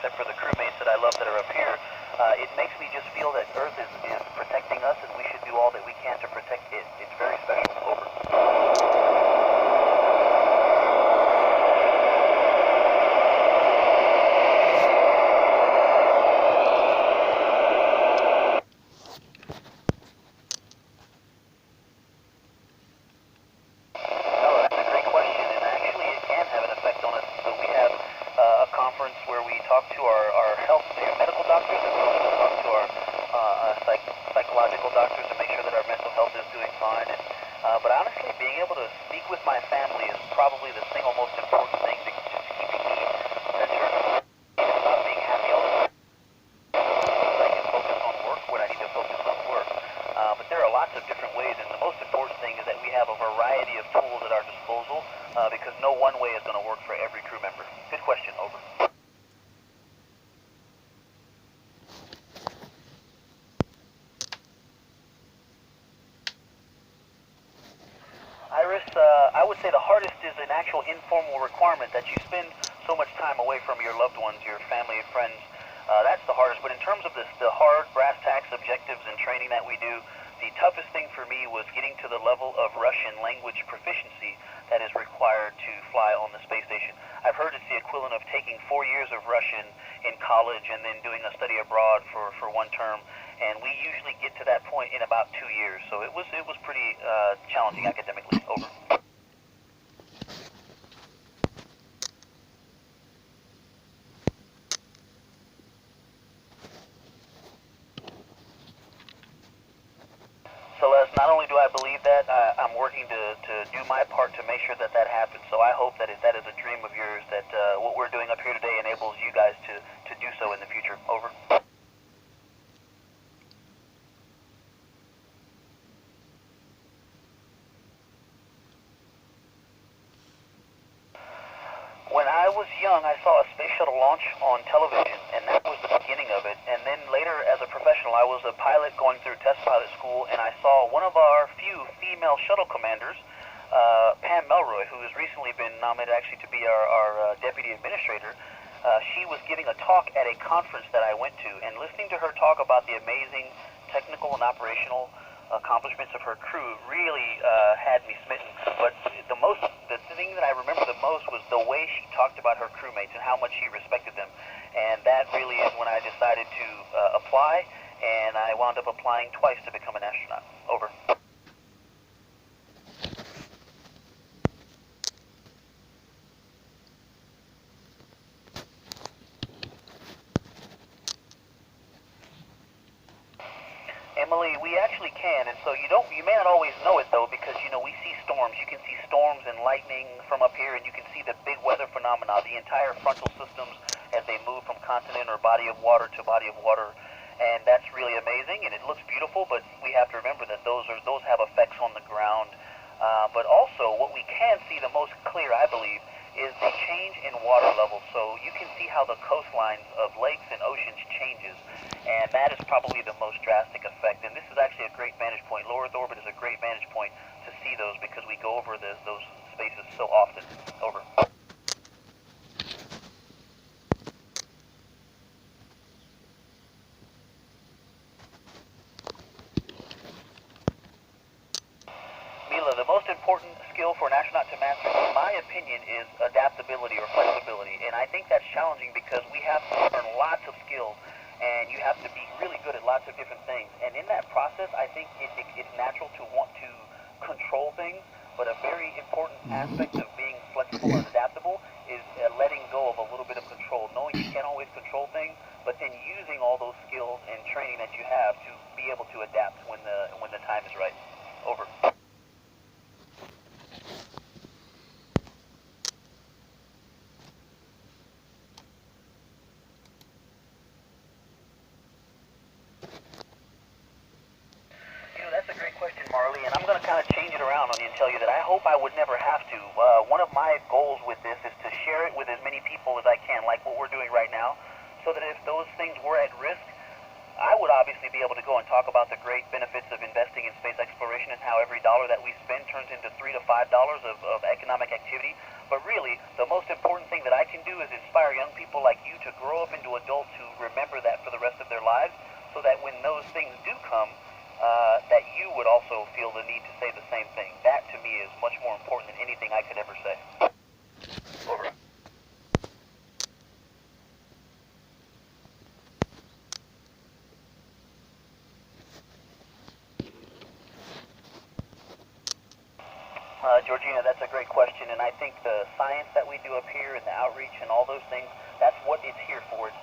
except for the crewmates that I love that are up here, it makes me just feel that Earth is protecting us, and we should do all that we can to protect it. It's very special. Over. Where we talk to our health, medical doctors, and we also talk to our psychological doctors to make sure that our mental health is doing fine. And, but honestly, being able to speak with my family is probably the single most important thing to just keeping me centered. Not being happy all the time. I can focus on work when I need to focus on work. But there are lots of different ways, and the most important thing is that we have a variety of tools at our disposal because no one way is going to work for every crew member. Good question. Over. I would say the hardest is an actual informal requirement that you spend so much time away from your loved ones, your family and friends. That's the hardest. But in terms of the hard brass tacks objectives and training that we do, the toughest thing for me was getting to the level of Russian language proficiency that is required to fly on the space station. I've heard it's the equivalent of taking 4 years of Russian in college and then doing a study abroad for one term. And we usually get to that point in about 2 years. So it was pretty challenging academically. Over. Celeste, not only do I believe that, I'm working to do my part to make sure that that happens. So I hope that if that is a dream of yours, that what we're doing up here today enables you guys to do so in the future. Over. When I was young, I saw a space shuttle launch on television, and that was the beginning of it. And then later, as a professional, I was a pilot going through test pilot school, and I saw one of our few female shuttle commanders, Pam Melroy, who has recently been nominated actually to be our deputy administrator. She was giving a talk at a conference that I went to, and listening to her talk about the amazing technical and operational accomplishments of her crew really had me smitten. But the thing that I remember the most was the way she talked about her crewmates and how much she respected them. And that really is when I decided to apply, and I wound up applying twice to become an astronaut. Over. Emily, we actually can, and so you may not always know it though, because we see storms. You can see storms and lightning from up here, and you can see the big weather phenomena, the entire frontal systems as they move from continent or body of water to body of water, and that's really amazing, and it looks beautiful. But we have to remember that those have effects on the ground. But also, what we can see the most clear, I believe, is the change in water level. So you can see how the coastlines of lakes and oceans changes, and that is probably the most drastic effect. And this is actually a great vantage point. Low Earth orbit is a great vantage point to see those because we go over those spaces so often. Over. Mila, the most important skill for an astronaut to master, in my opinion, is adaptability or flexibility. And I think that's challenging because we have to learn lots of skills, and you have to be really good at lots of different things. And in that process, I think it's natural to want to control things, but a very important aspect of being flexible and adaptable is letting go of a little bit of control, knowing you can't always control things, but then using all those skills and training that you have to be able to adapt when the time is right. Over. That's a great question, Marley, and I'm going to kind of change it around on you and tell you that I hope I would never have to. One of my goals with this is to share it with as many people as I can, like what we're doing right now, so that if those things were at risk, I would obviously be able to go and talk about the great benefits of investing in space exploration and how every dollar that we spend turns into $3 to $5 of economic activity. But really, the most important thing that I can do is inspire young people like you to grow up into adults who remember that for the rest of their lives, so that when those things do come, that you would also feel the need to say the same thing. That, to me, is much more important than anything I could ever say. Over. Georgina, that's a great question, and I think the science that we do up here and the outreach and all those things, that's what it's here for. It's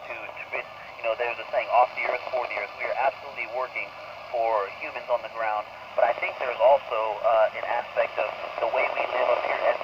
there's a saying, off the earth, for the earth. We are absolutely working for humans on the ground, but I think there's also an aspect of the way we live up here as